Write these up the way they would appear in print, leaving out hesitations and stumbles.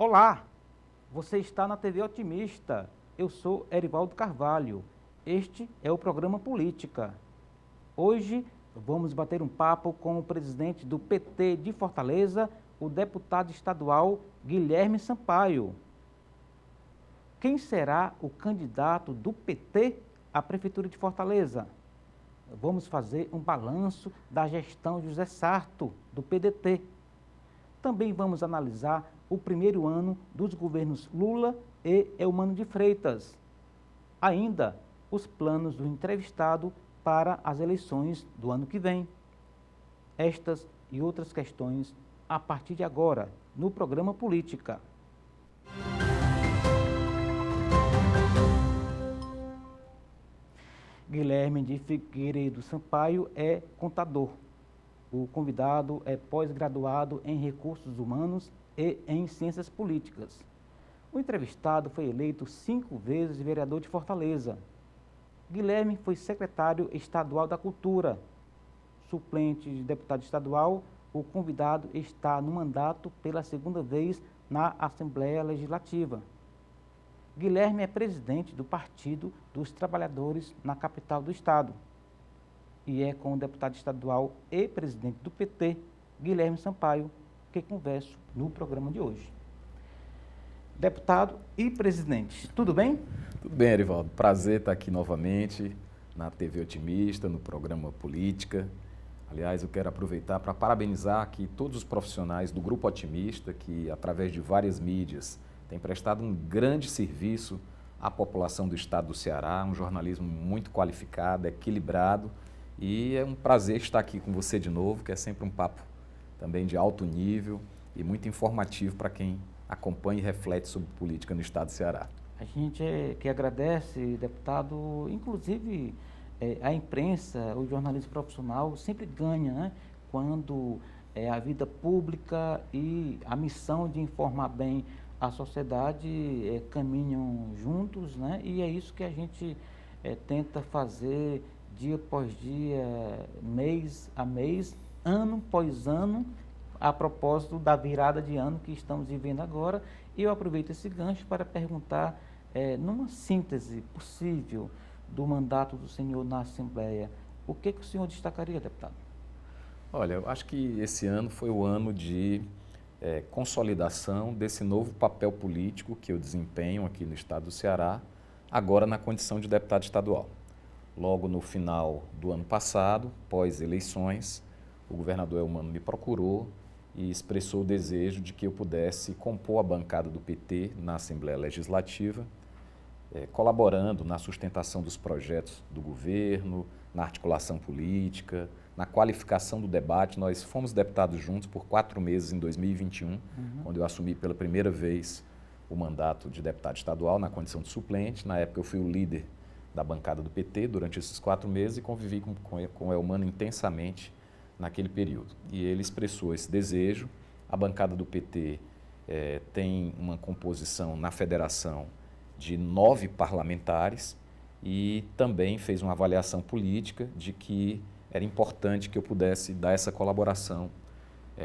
Olá, você está na TV Otimista. Eu sou Erivaldo Carvalho. Este é o programa Política. Hoje vamos bater um papo com o presidente do PT de Fortaleza, o deputado estadual Guilherme Sampaio. Quem será o candidato do PT à Prefeitura de Fortaleza? Vamos fazer um balanço da gestão de José Sarto, do PDT. Também vamos analisar o primeiro ano dos governos Lula e Eumano de Freitas. Ainda os planos do entrevistado para as eleições do ano que vem. Estas e outras questões a partir de agora, no programa Política. Guilherme de Figueiredo Sampaio é contador. O convidado é pós-graduado em Recursos Humanos e em Ciências Políticas. O entrevistado foi eleito 5 vezes vereador de Fortaleza. Guilherme foi secretário estadual da Cultura. Suplente de deputado estadual, o convidado está no mandato pela 2ª vez na Assembleia Legislativa. Guilherme é presidente do Partido dos Trabalhadores na capital do estado. E é com o deputado estadual e presidente do PT, Guilherme Sampaio, que converso no programa de hoje. Deputado e presidente, tudo bem? Tudo bem, Erivaldo. Prazer estar aqui novamente na TV Otimista, no programa Política. Aliás, eu quero aproveitar para parabenizar aqui todos os profissionais do Grupo Otimista que, através de várias mídias, têm prestado um grande serviço à população do estado do Ceará, um jornalismo muito qualificado, equilibrado, e é um prazer estar aqui com você de novo, que é sempre um papo também de alto nível e muito informativo para quem acompanha e reflete sobre política no estado do Ceará. A gente que agradece, deputado, inclusive a imprensa, o jornalismo profissional sempre ganha, né, quando a vida pública e a missão de informar bem a sociedade caminham juntos, né? E é isso que a gente tenta fazer dia após dia, mês a mês, ano após ano, a propósito da virada de ano que estamos vivendo agora. E eu aproveito esse gancho para perguntar, numa síntese possível do mandato do senhor na Assembleia, o que o senhor destacaria, deputado? Olha, eu acho que esse ano foi o ano de consolidação desse novo papel político que eu desempenho aqui no estado do Ceará, agora na condição de deputado estadual. Logo no final do ano passado, pós-eleições, o governador Eumano me procurou e expressou o desejo de que eu pudesse compor a bancada do PT na Assembleia Legislativa, colaborando na sustentação dos projetos do governo, na articulação política, na qualificação do debate. Nós fomos deputados juntos por 4 meses em 2021, quando eu assumi pela primeira vez o mandato de deputado estadual na condição de suplente. Na época eu fui o líder da bancada do PT durante esses 4 meses e convivi com o Eumano intensamente naquele período. E ele expressou esse desejo. A bancada do PT tem uma composição na federação de 9 parlamentares e também fez uma avaliação política de que era importante que eu pudesse dar essa colaboração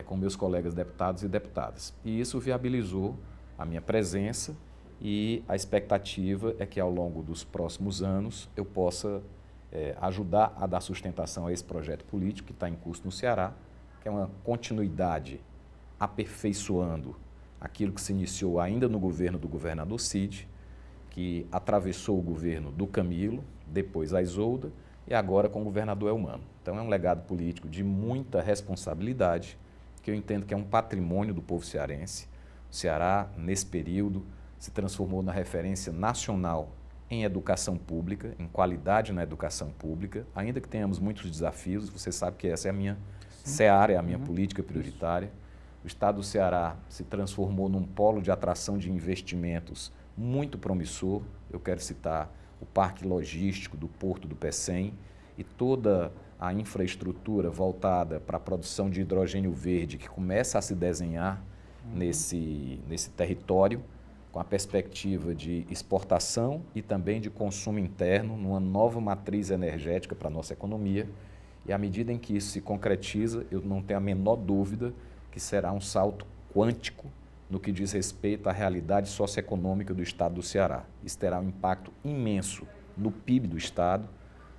com meus colegas deputados e deputadas. E isso viabilizou a minha presença e a expectativa é que ao longo dos próximos anos eu possa ajudar a dar sustentação a esse projeto político que está em curso no Ceará, que é uma continuidade aperfeiçoando aquilo que se iniciou ainda no governo do governador Cid, que atravessou o governo do Camilo, depois a Isolda e agora com o governador Eumano. Então é um legado político de muita responsabilidade, que eu entendo que é um patrimônio do povo cearense. O Ceará, nesse período, se transformou na referência nacional em educação pública, em qualidade na educação pública, ainda que tenhamos muitos desafios. Você sabe que essa é a minha seara, é a minha política prioritária. O estado do Ceará se transformou num polo de atração de investimentos muito promissor. Eu quero citar o parque logístico do Porto do Pecém e toda a infraestrutura voltada para a produção de hidrogênio verde que começa a se desenhar nesse território, com a perspectiva de exportação e também de consumo interno, numa nova matriz energética para a nossa economia. E à medida em que isso se concretiza, eu não tenho a menor dúvida que será um salto quântico no que diz respeito à realidade socioeconômica do estado do Ceará. Isso terá um impacto imenso no PIB do estado,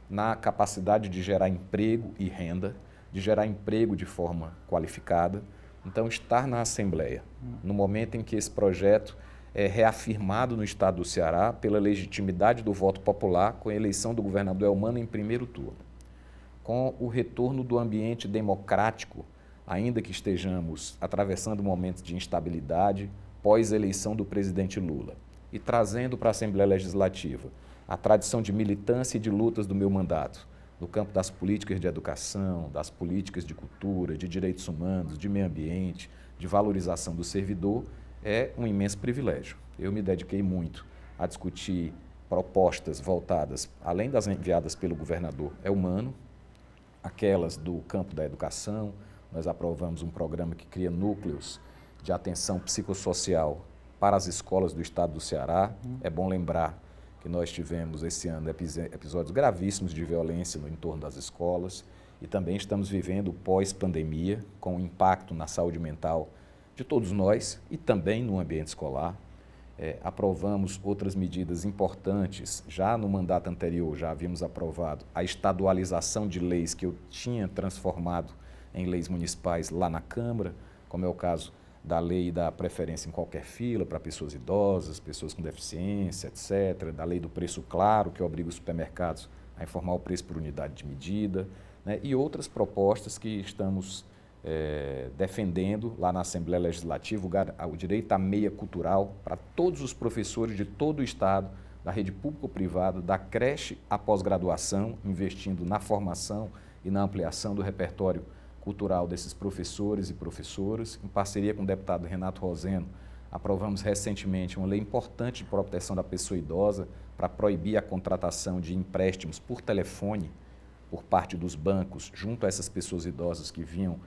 na capacidade de gerar emprego e renda, de gerar emprego de forma qualificada. Então, estar na Assembleia, no momento em que esse projeto é reafirmado no estado do Ceará pela legitimidade do voto popular, com a eleição do governador Elmano em primeiro turno, com o retorno do ambiente democrático, ainda que estejamos atravessando momentos de instabilidade pós-eleição do presidente Lula, e trazendo para a Assembleia Legislativa a tradição de militância e de lutas do meu mandato, no campo das políticas de educação, das políticas de cultura, de direitos humanos, de meio ambiente, de valorização do servidor, é um imenso privilégio. Eu me dediquei muito a discutir propostas voltadas, além das enviadas pelo governador Elmano, aquelas do campo da educação. Nós aprovamos um programa que cria núcleos de atenção psicossocial para as escolas do estado do Ceará. É bom lembrar que nós tivemos esse ano episódios gravíssimos de violência no entorno das escolas e também estamos vivendo pós-pandemia, com impacto na saúde mental de todos nós e também no ambiente escolar. Aprovamos outras medidas importantes. Já no mandato anterior, já havíamos aprovado a estadualização de leis que eu tinha transformado em leis municipais lá na Câmara, como é o caso da lei da preferência em qualquer fila para pessoas idosas, pessoas com deficiência, etc., da lei do preço claro, que obriga os supermercados a informar o preço por unidade de medida, né, e outras propostas que estamos defendendo lá na Assembleia Legislativa, o direito à meia cultural para todos os professores de todo o estado, da rede pública ou privada, da creche à pós-graduação, investindo na formação e na ampliação do repertório cultural desses professores e professoras. Em parceria com o deputado Renato Roseno, aprovamos recentemente uma lei importante de proteção da pessoa idosa para proibir a contratação de empréstimos por telefone por parte dos bancos junto a essas pessoas idosas que vinham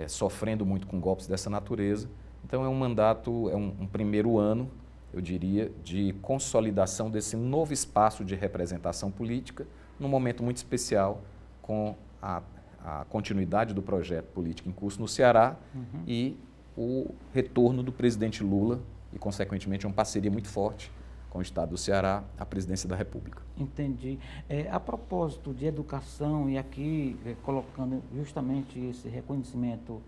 sofrendo muito com golpes dessa natureza. Então é um mandato, é um primeiro ano, eu diria, de consolidação desse novo espaço de representação política, num momento muito especial com a continuidade do projeto político em curso no Ceará e o retorno do presidente Lula e, consequentemente, uma parceria muito forte com o estado do Ceará à presidência da República. Entendi. A propósito de educação, e aqui colocando justamente esse reconhecimento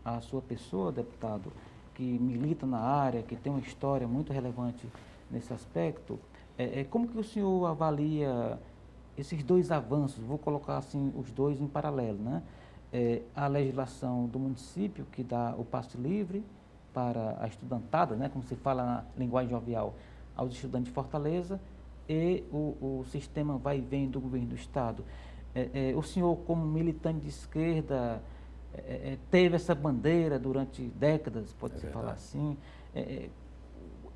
à sua pessoa, deputado, que milita na área, que tem uma história muito relevante nesse aspecto, como que o senhor avalia esses dois avanços? Vou colocar assim os dois em paralelo, né? A legislação do município, que dá o passe livre para a estudantada, né, como se fala na linguagem jovial, aos estudantes de Fortaleza, e o sistema vai e vem do governo do estado. O senhor, como militante de esquerda, teve essa bandeira durante décadas, pode-se falar assim.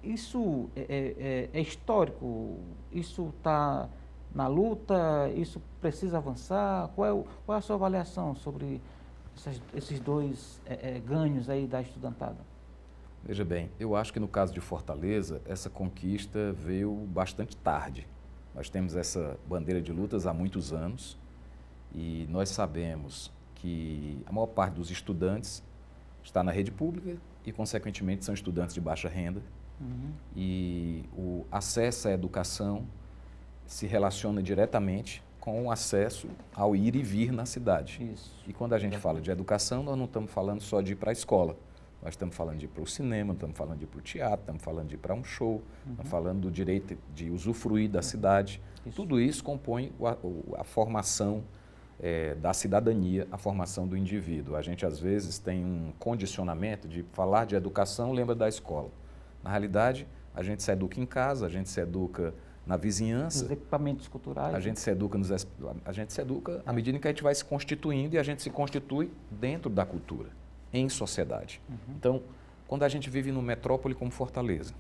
Isso é histórico? Isso está na luta? Isso precisa avançar? Qual é a sua avaliação sobre esses dois ganhos aí da estudantada? Veja bem, eu acho que no caso de Fortaleza, essa conquista veio bastante tarde. Nós temos essa bandeira de lutas há muitos anos e nós sabemos que a maior parte dos estudantes está na rede pública e, consequentemente, são estudantes de baixa renda. E o acesso à educação se relaciona diretamente com o acesso ao ir e vir na cidade. Isso. E quando a gente fala de educação, nós não estamos falando só de ir para a escola. Nós estamos falando de ir para o cinema, estamos falando de ir para o teatro, estamos falando de ir para um show, estamos falando do direito de usufruir da cidade. Tudo isso compõe a formação da cidadania, a formação do indivíduo. A gente, às vezes, tem um condicionamento de falar de educação, lembra da escola. Na realidade, a gente se educa em casa, a gente se educa na vizinhança. Os equipamentos culturais. A gente se educa à medida que a gente vai se constituindo e a gente se constitui dentro da cultura, em sociedade. Então, quando a gente vive numa metrópole como Fortaleza,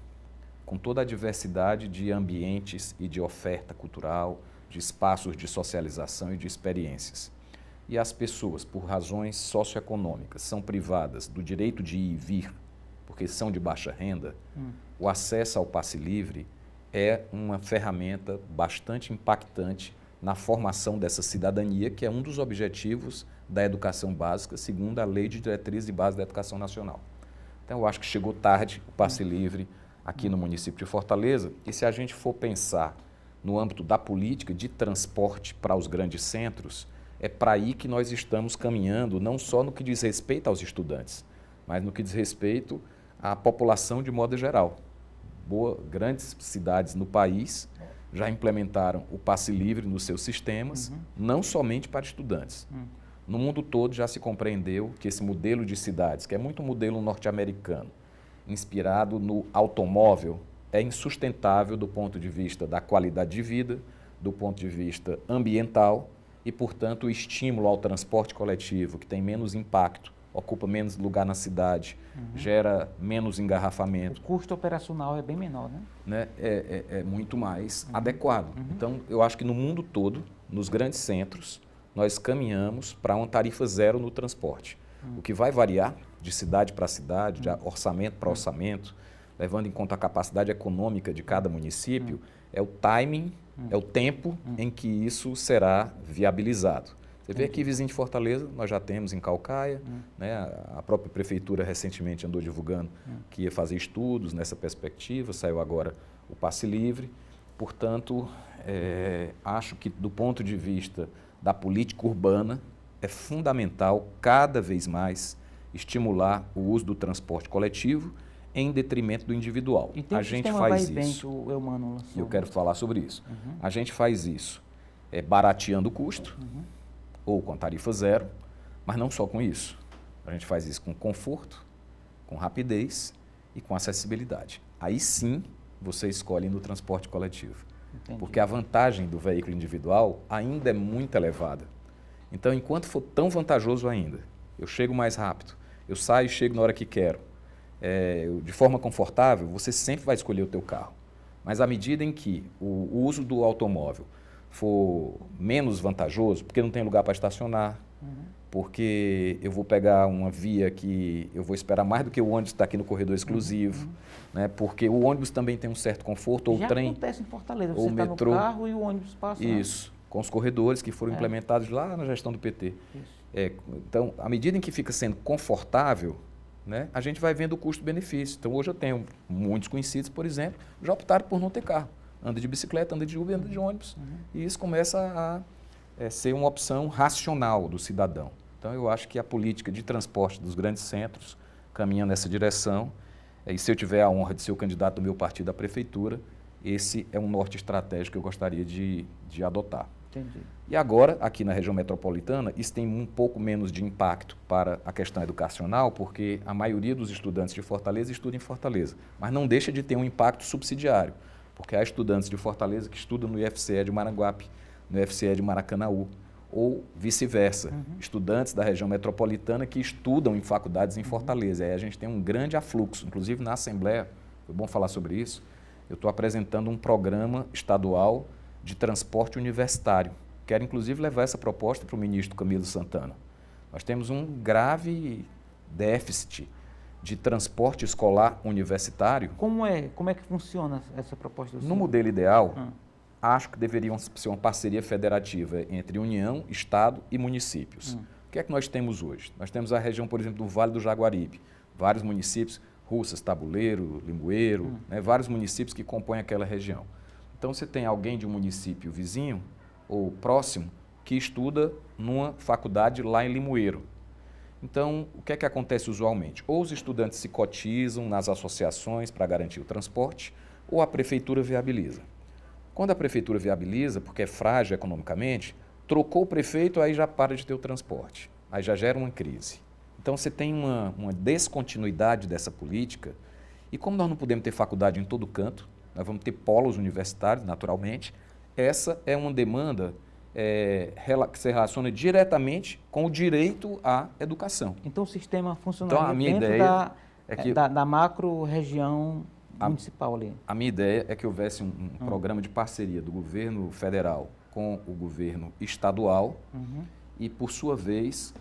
com toda a diversidade de ambientes e de oferta cultural, de espaços de socialização e de experiências, e as pessoas, por razões socioeconômicas, são privadas do direito de ir e vir, porque são de baixa renda, o acesso ao passe livre é uma ferramenta bastante impactante na formação dessa cidadania, que é um dos objetivos da educação básica, segundo a Lei de Diretrizes e Bases da Educação Nacional. Então, eu acho que chegou tarde o passe livre aqui no município de Fortaleza. E se a gente for pensar no âmbito da política de transporte para os grandes centros, é para aí que nós estamos caminhando, não só no que diz respeito aos estudantes, mas no que diz respeito à população de modo geral. Grandes cidades no país já implementaram o passe livre nos seus sistemas, não somente para estudantes. No mundo todo já se compreendeu que esse modelo de cidades, que é muito um modelo norte-americano, inspirado no automóvel, é insustentável do ponto de vista da qualidade de vida, do ponto de vista ambiental e, portanto, o estímulo ao transporte coletivo, que tem menos impacto, ocupa menos lugar na cidade, gera menos engarrafamento. O custo operacional é bem menor, né? É muito mais adequado. Então, eu acho que no mundo todo, nos grandes centros, nós caminhamos para uma tarifa zero no transporte. O que vai variar de cidade para cidade, de orçamento para orçamento, levando em conta a capacidade econômica de cada município, é o timing, é o tempo em que isso será viabilizado. Você vê aqui, vizinho de Fortaleza, nós já temos em Caucaia, né, a própria prefeitura recentemente andou divulgando que ia fazer estudos nessa perspectiva, saiu agora o passe livre. Portanto, acho que do ponto de vista da política urbana, é fundamental cada vez mais estimular o uso do transporte coletivo em detrimento do individual. Então, a gente faz isso. O Eumano lançou. Eu quero falar sobre isso. A gente faz isso barateando o custo, ou com tarifa zero, mas não só com isso. A gente faz isso com conforto, com rapidez e com acessibilidade. Aí sim você escolhe no transporte coletivo. Entendi. Porque a vantagem do veículo individual ainda é muito elevada. Então, enquanto for tão vantajoso ainda, eu chego mais rápido, eu saio e chego na hora que quero, de forma confortável, você sempre vai escolher o teu carro. Mas à medida em que o uso do automóvel for menos vantajoso, porque não tem lugar para estacionar, porque eu vou pegar uma via que eu vou esperar mais do que o ônibus está aqui no corredor exclusivo, né? Porque o ônibus também tem um certo conforto, ou o trem, acontece em Fortaleza, ou você o está metrô, no carro e o ônibus passa. Isso, com os corredores que foram implementados lá na gestão do PT. Então, à medida em que fica sendo confortável, né, a gente vai vendo o custo-benefício. Então, hoje eu tenho muitos conhecidos, por exemplo, já optaram por não ter carro. Anda de bicicleta, anda de Uber, anda de ônibus. E isso começa a ser uma opção racional do cidadão. Então, eu acho que a política de transporte dos grandes centros caminha nessa direção. E se eu tiver a honra de ser o candidato do meu partido à prefeitura, esse é um norte estratégico que eu gostaria de adotar. Entendi. E agora, aqui na região metropolitana, isso tem um pouco menos de impacto para a questão educacional, porque a maioria dos estudantes de Fortaleza estuda em Fortaleza, mas não deixa de ter um impacto subsidiário, porque há estudantes de Fortaleza que estudam no IFCE de Maranguape, no IFCE de Maracanaú, ou vice-versa, estudantes da região metropolitana que estudam em faculdades em Fortaleza. Aí a gente tem um grande afluxo, inclusive na Assembleia, foi bom falar sobre isso, eu estou apresentando um programa estadual de transporte universitário. Quero, inclusive, levar essa proposta para o ministro Camilo Santana. Nós temos um grave déficit de transporte escolar universitário. Como é que funciona essa proposta do senhor? No modelo ideal, acho que deveria ser uma parceria federativa entre União, Estado e municípios. O que é que nós temos hoje? Nós temos a região, por exemplo, do Vale do Jaguaribe, vários municípios, Russas, Tabuleiro, Limoeiro, né, vários municípios que compõem aquela região. Então, você tem alguém de um município vizinho ou próximo que estuda numa faculdade lá em Limoeiro. Então, o que é que acontece usualmente? Ou os estudantes se cotizam nas associações para garantir o transporte, ou a prefeitura viabiliza. Quando a prefeitura viabiliza, porque é frágil economicamente, trocou o prefeito, aí já para de ter o transporte. Aí já gera uma crise. Então, você tem uma descontinuidade dessa política, e como nós não podemos ter faculdade em todo canto, nós vamos ter polos universitários, naturalmente. Essa é uma demanda que se relaciona diretamente com o direito à educação. Então, o sistema funcionaria Então, a minha dentro ideia é que da macro-região municipal ali. A minha ideia é que houvesse um programa de parceria do governo federal com o governo estadual e, por sua vez,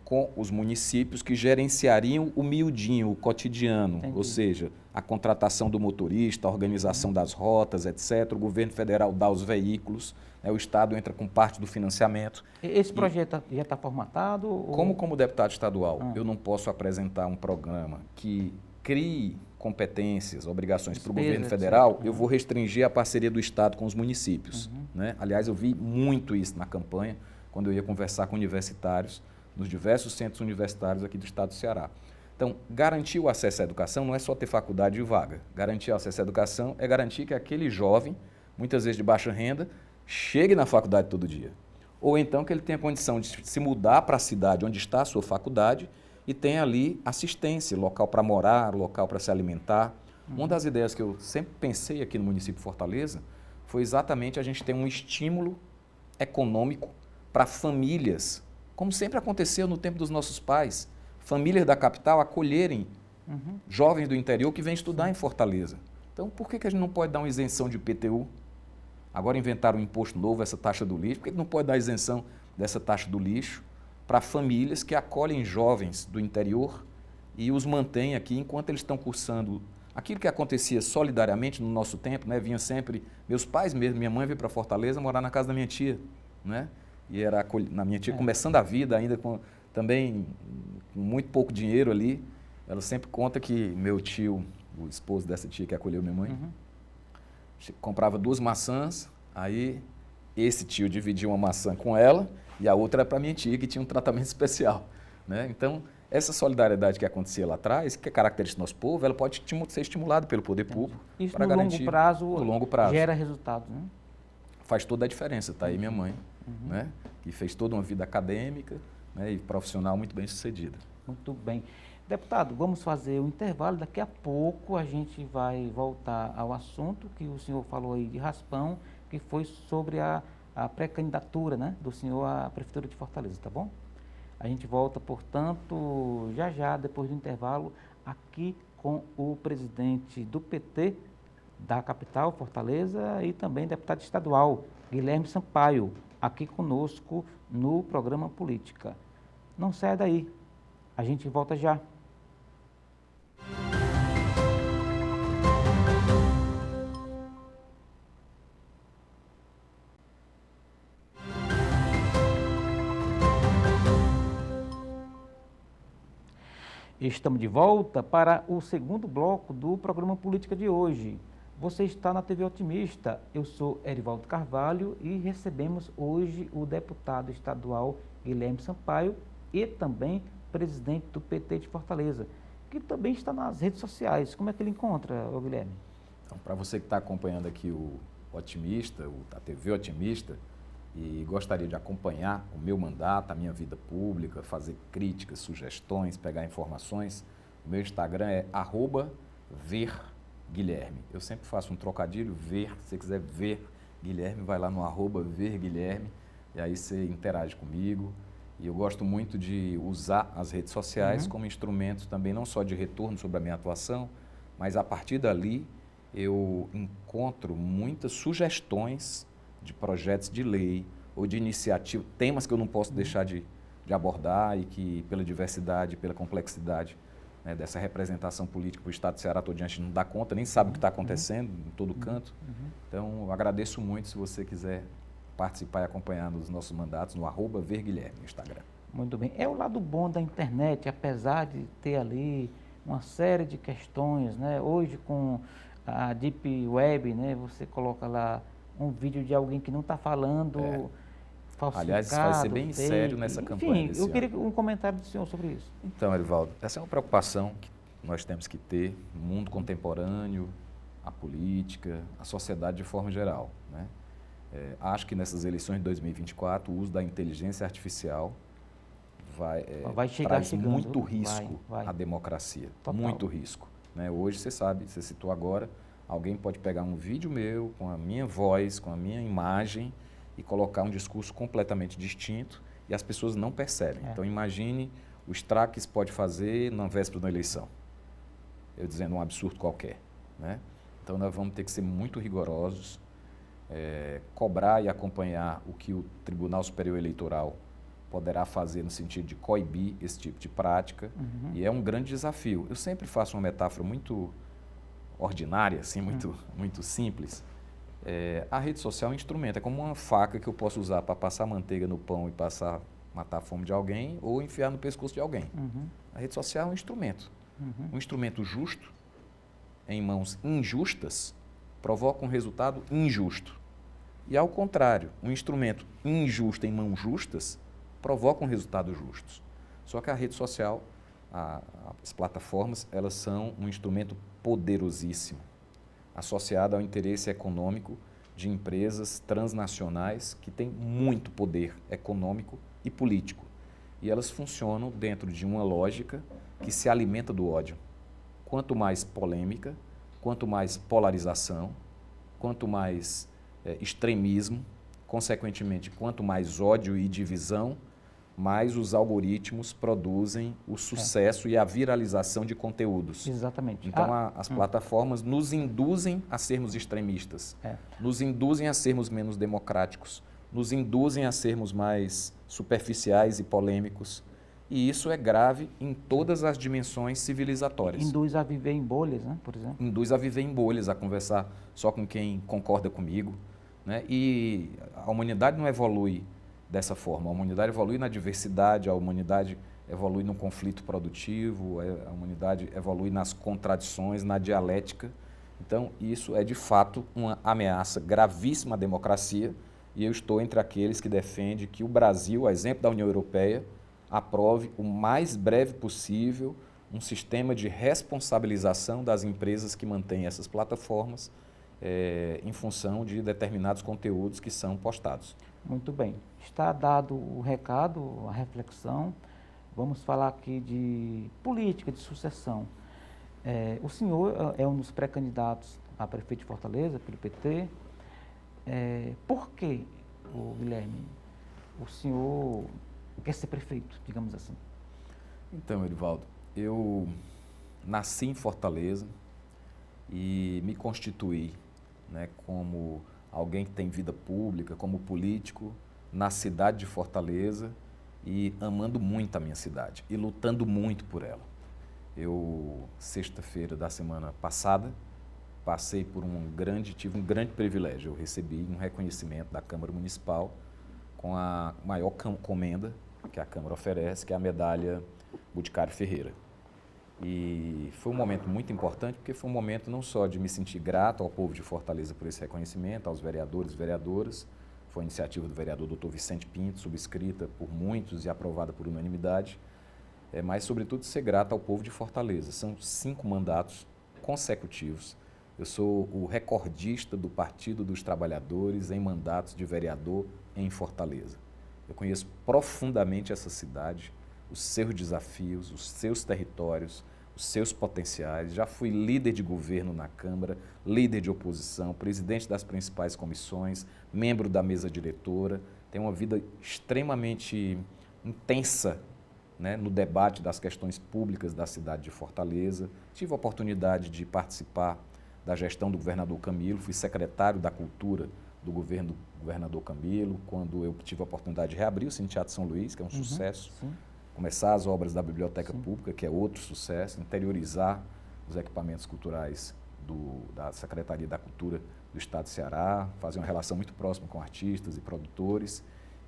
com os municípios que gerenciariam o miudinho, o cotidiano, Entendi. ou seja, a contratação do motorista, a organização das rotas, etc. O governo federal dá os veículos, né, o Estado entra com parte do financiamento. Esse projeto já está formatado? Como deputado estadual, eu não posso apresentar um programa que crie competências, obrigações para o governo federal, eu vou restringir a parceria do Estado com os municípios. Né? Aliás, eu vi muito isso na campanha, quando eu ia conversar com universitários, nos diversos centros universitários aqui do estado do Ceará. Então, garantir o acesso à educação não é só ter faculdade e vaga. Garantir o acesso à educação é garantir que aquele jovem, muitas vezes de baixa renda, chegue na faculdade todo dia. Ou então que ele tenha condição de se mudar para a cidade onde está a sua faculdade e tenha ali assistência, local para morar, local para se alimentar. Uma das ideias que eu sempre pensei aqui no município de Fortaleza foi exatamente a gente ter um estímulo econômico para famílias, como sempre aconteceu no tempo dos nossos pais, famílias da capital acolherem jovens do interior que vêm estudar em Fortaleza. Então, por que a gente não pode dar uma isenção de IPTU? Agora inventaram um imposto novo, essa taxa do lixo. Por que não pode dar isenção dessa taxa do lixo para famílias que acolhem jovens do interior e os mantêm aqui enquanto eles estão cursando aquilo que acontecia solidariamente no nosso tempo, né? Vinha sempre, meus pais mesmo, minha mãe veio para Fortaleza morar na casa da minha tia, né? E era na minha tia começando a vida ainda também com muito pouco dinheiro ali. Ela sempre conta que meu tio, o esposo dessa tia que acolheu minha mãe, comprava 2 maçãs, aí esse tio dividia uma maçã com ela e a outra era para minha tia, que tinha um tratamento especial. Né? Então, essa solidariedade que acontecia lá atrás, que é característica do nosso povo, ela pode ser estimulada pelo poder público para garantir. No longo prazo gera resultados, né? Faz toda a diferença. Está aí minha mãe, né? Que fez toda uma vida acadêmica, né? E profissional muito bem sucedida. Muito bem. Deputado, vamos fazer um intervalo. Daqui a pouco a gente vai voltar ao assunto que o senhor falou aí de raspão, que foi sobre a pré-candidatura, né, do senhor à Prefeitura de Fortaleza, tá bom? A gente volta, portanto, já depois do intervalo, aqui com o presidente do PT da capital, Fortaleza, e também deputado estadual, Guilherme Sampaio, aqui conosco no programa Política. Não saia daí, a gente volta já. Estamos de volta para o segundo bloco do programa Política de hoje. Você está na TV Otimista, eu sou Erivaldo Carvalho e recebemos hoje o deputado estadual Guilherme Sampaio e também presidente do PT de Fortaleza, que também está nas redes sociais. Como é que ele encontra, Guilherme? Então, para você que está acompanhando aqui o Otimista, a TV Otimista, e gostaria de acompanhar o meu mandato, a minha vida pública, fazer críticas, sugestões, pegar informações, o meu Instagram é @verguilherme. Eu sempre faço um trocadilho, ver, se você quiser ver Guilherme, vai lá no @verguilherme, e aí você interage comigo. E eu gosto muito de usar as redes sociais como instrumento também, não só de retorno sobre a minha atuação, mas a partir dali eu encontro muitas sugestões de projetos de lei ou de iniciativa, temas que eu não posso deixar de abordar e que, pela diversidade, pela complexidade, né, dessa representação política para o Estado do Ceará todo dia, a gente não dá conta, nem sabe o que está acontecendo em todo canto. Então, eu agradeço muito se você quiser participar e acompanhar nos nossos mandatos no @verguilherme no Instagram. Muito bem. É o lado bom da internet, apesar de ter ali uma série de questões, né? Hoje, com a Deep Web, né, você coloca lá um vídeo de alguém que não está falando, falsificado. Aliás, isso vai ser bem fake. sério nessa campanha. Enfim, eu queria um comentário do senhor sobre isso. Então, Erivaldo, essa é uma preocupação que nós temos que ter no mundo contemporâneo, a política, a sociedade de forma geral, né? Acho que nessas eleições de 2024, o uso da inteligência artificial traz muito risco à democracia. Total. Muito risco. Né? Hoje, você sabe, você citou agora, alguém pode pegar um vídeo meu com a minha voz, com a minha imagem e colocar um discurso completamente distinto e as pessoas não percebem. Então, imagine o estrago que isso pode fazer na véspera da eleição. Eu dizendo um absurdo qualquer. Né? Então, nós vamos ter que ser muito rigorosos, cobrar e acompanhar o que o Tribunal Superior Eleitoral poderá fazer no sentido de coibir esse tipo de prática, e é um grande desafio. Eu sempre faço uma metáfora muito ordinária, assim, muito simples. A rede social é um instrumento, é como uma faca que eu posso usar para passar manteiga no pão e matar a fome de alguém ou enfiar no pescoço de alguém. A rede social é um instrumento. Um instrumento justo, em mãos injustas, provoca um resultado injusto. E ao contrário, um instrumento injusto em mãos justas provoca um resultado justo. Só que a rede social, as plataformas, elas são um instrumento poderosíssimo, associado ao interesse econômico de empresas transnacionais que têm muito poder econômico e político. E elas funcionam dentro de uma lógica que se alimenta do ódio. Quanto mais polêmica, quanto mais polarização, quanto mais extremismo, consequentemente, quanto mais ódio e divisão, mais os algoritmos produzem o sucesso e a viralização de conteúdos. Exatamente. Então, as plataformas nos induzem a sermos extremistas, nos induzem a sermos menos democráticos, nos induzem a sermos mais superficiais e polêmicos. E isso é grave em todas as dimensões civilizatórias. Induz a viver em bolhas, né, por exemplo. Induz a viver em bolhas, a conversar só com quem concorda comigo, né? E a humanidade não evolui dessa forma. A humanidade evolui na diversidade, a humanidade evolui no conflito produtivo, a humanidade evolui nas contradições, na dialética. Então, isso é de fato uma ameaça gravíssima à democracia, e eu estou entre aqueles que defendem que o Brasil, a exemplo da União Europeia, aprove o mais breve possível um sistema de responsabilização das empresas que mantêm essas plataformas em função de determinados conteúdos que são postados. Muito bem. Está dado o recado, a reflexão. Vamos falar aqui de política de sucessão. O senhor é um dos pré-candidatos a prefeito de Fortaleza, pelo PT. Por que, Guilherme, o senhor quer ser prefeito, digamos assim? Então, Erivaldo, eu nasci em Fortaleza e me constituí, né, como alguém que tem vida pública, como político, na cidade de Fortaleza e amando muito a minha cidade e lutando muito por ela. Eu, sexta-feira da semana passada, tive um grande privilégio. Eu recebi um reconhecimento da Câmara Municipal com a maior comenda que a Câmara oferece, que é a medalha Boticário Ferreira. E foi um momento muito importante, porque foi um momento não só de me sentir grato ao povo de Fortaleza por esse reconhecimento, aos vereadores e vereadoras, foi iniciativa do vereador Dr. Vicente Pinto, subscrita por muitos e aprovada por unanimidade, mas, sobretudo, ser grato ao povo de Fortaleza. São 5 mandatos consecutivos. Eu sou o recordista do Partido dos Trabalhadores em mandatos de vereador em Fortaleza. Eu conheço profundamente essa cidade, os seus desafios, os seus territórios, os seus potenciais. Já fui líder de governo na Câmara, líder de oposição, presidente das principais comissões, membro da mesa diretora. Tenho uma vida extremamente intensa, né, no debate das questões públicas da cidade de Fortaleza. Tive a oportunidade de participar da gestão do governador Camilo, fui secretário da Cultura do governo do governador Camilo, quando eu tive a oportunidade de reabrir o Cine Teatro São Luís, que é um sucesso, começar as obras da Biblioteca Pública, que é outro sucesso, interiorizar os equipamentos culturais da Secretaria da Cultura do Estado do Ceará, fazer uma relação muito próxima com artistas e produtores,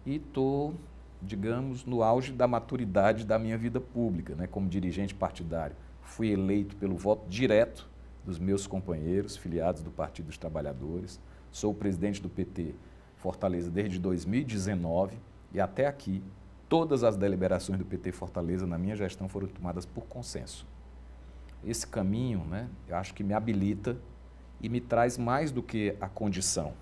e estou, digamos, no auge da maturidade da minha vida pública, né, como dirigente partidário. Fui eleito pelo voto direto dos meus companheiros, filiados do Partido dos Trabalhadores. Sou o presidente do PT Fortaleza desde 2019 e até aqui todas as deliberações do PT Fortaleza na minha gestão foram tomadas por consenso. Esse caminho, né, eu acho que me habilita e me traz mais do que a condição.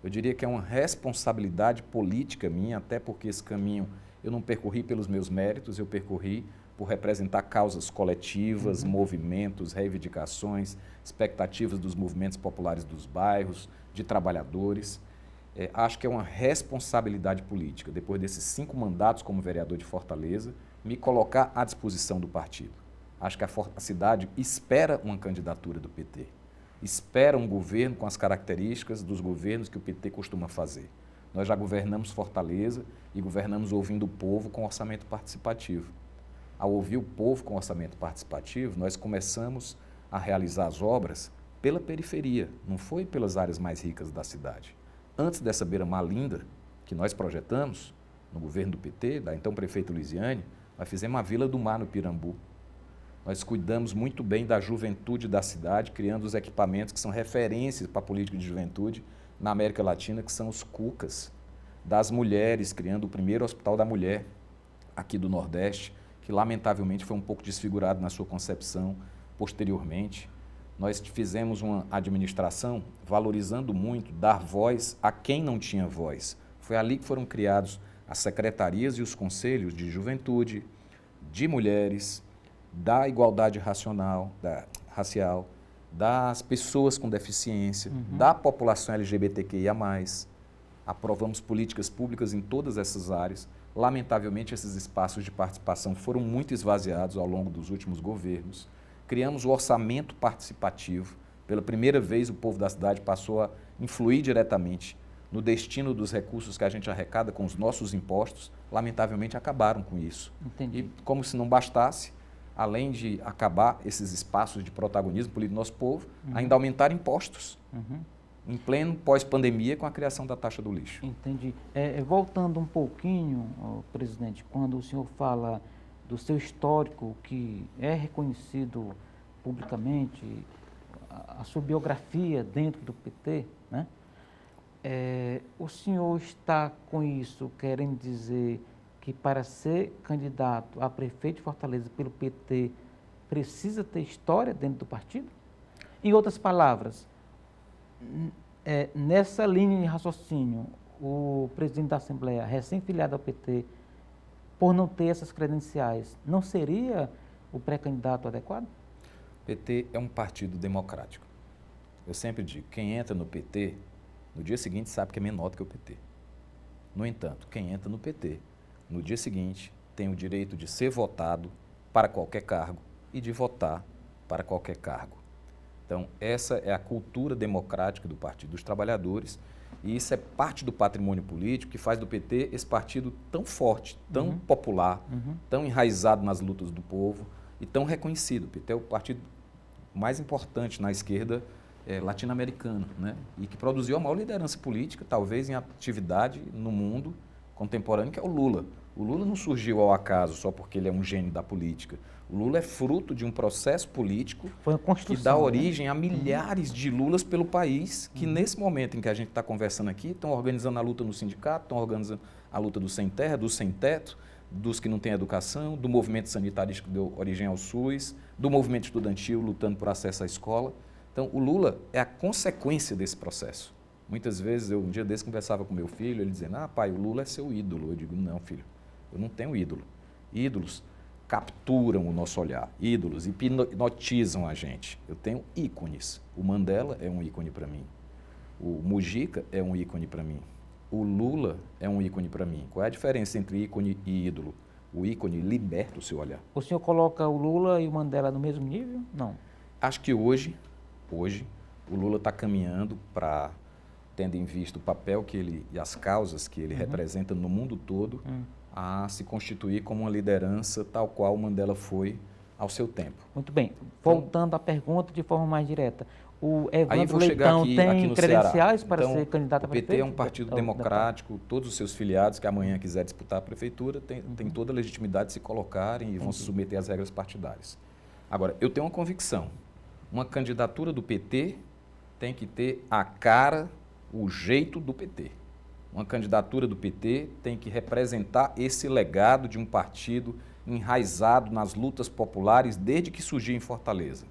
Eu diria que é uma responsabilidade política minha, até porque esse caminho eu não percorri pelos meus méritos, eu percorri por representar causas coletivas, movimentos, reivindicações, expectativas dos movimentos populares dos bairros, de trabalhadores. Acho que é uma responsabilidade política, depois desses 5 mandatos como vereador de Fortaleza, me colocar à disposição do partido. Acho que a cidade espera uma candidatura do PT, espera um governo com as características dos governos que o PT costuma fazer. Nós já governamos Fortaleza e governamos ouvindo o povo com orçamento participativo. Ao ouvir o povo com orçamento participativo, nós começamos a realizar as obras pela periferia, não foi pelas áreas mais ricas da cidade. Antes dessa beira-mar linda, que nós projetamos, no governo do PT, da então prefeito Luiziane, nós fizemos a Vila do Mar no Pirambu. Nós cuidamos muito bem da juventude da cidade, criando os equipamentos que são referências para a política de juventude na América Latina, que são os CUCAs. Das mulheres, criando o primeiro Hospital da Mulher aqui do Nordeste, que lamentavelmente foi um pouco desfigurado na sua concepção posteriormente. Nós fizemos uma administração valorizando muito, dar voz a quem não tinha voz. Foi ali que foram criados as secretarias e os conselhos de juventude, de mulheres, da igualdade racial, das pessoas com deficiência, da população LGBTQIA+. Aprovamos políticas públicas em todas essas áreas. Lamentavelmente, esses espaços de participação foram muito esvaziados ao longo dos últimos governos. Criamos o orçamento participativo. Pela primeira vez, o povo da cidade passou a influir diretamente no destino dos recursos que a gente arrecada com os nossos impostos. Lamentavelmente, acabaram com isso. Entendi. E como se não bastasse, além de acabar esses espaços de protagonismo político do nosso povo, ainda aumentar impostos. Em pleno pós-pandemia, com a criação da taxa do lixo. Entendi. Voltando um pouquinho, presidente, quando o senhor fala do seu histórico, que é reconhecido publicamente, a sua biografia dentro do PT, né? O senhor está com isso querendo dizer que para ser candidato a prefeito de Fortaleza pelo PT precisa ter história dentro do partido? Em outras palavras, nessa linha de raciocínio, o presidente da Assembleia, recém-filiado ao PT, por não ter essas credenciais, não seria o pré-candidato adequado? O PT é um partido democrático. Eu sempre digo, quem entra no PT, no dia seguinte sabe que é menor do que o PT. No entanto, quem entra no PT, no dia seguinte, tem o direito de ser votado para qualquer cargo e de votar para qualquer cargo. Então, essa é a cultura democrática do Partido dos Trabalhadores e isso é parte do patrimônio político que faz do PT esse partido tão forte, tão popular, tão enraizado nas lutas do povo e tão reconhecido. O PT é o partido mais importante na esquerda latino-americana, né? E que produziu a maior liderança política, talvez em atividade no mundo contemporâneo, que é o Lula. O Lula não surgiu ao acaso só porque ele é um gênio da política. O Lula é fruto de um processo polítíco que dá origem a milhares de Lulas pelo país, que nesse momento em que a gente está conversando aqui, estão organizando a luta no sindicato, estão organizando a luta dos sem terra, dos sem teto, dos que não têm educação, do movimento sanitarista que deu origem ao SUS, do movimento estudantil lutando por acesso à escola. Então, o Lula é a consequência desse processo. Muitas vezes, um dia desse, conversava com meu filho, ele dizendo, pai, o Lula é seu ídolo. Eu digo, não, filho, eu não tenho ídolo. Ídolos capturam o nosso olhar, ídolos hipnotizam a gente. Eu tenho ícones. O Mandela é um ícone para mim. O Mujica é um ícone para mim. O Lula é um ícone para mim. Qual é a diferença entre ícone e ídolo? O ícone liberta o seu olhar. O senhor coloca o Lula e o Mandela no mesmo nível? Não. Acho que hoje o Lula está caminhando para, tendo em vista o papel que ele e as causas que ele representa no mundo todo, a se constituir como uma liderança tal qual o Mandela foi ao seu tempo. Muito bem. Voltando à pergunta de forma mais direta, o Evandro Leitão tem credenciais para ser candidato a prefeito? O PT é um partido democrático, todos os seus filiados que amanhã quiser disputar a prefeitura têm toda a legitimidade de se colocarem e vão se submeter às regras partidárias. Agora, eu tenho uma convicção, uma candidatura do PT tem que ter a cara, o jeito do PT. Uma candidatura do PT tem que representar esse legado de um partido enraizado nas lutas populares desde que surgiu em Fortaleza.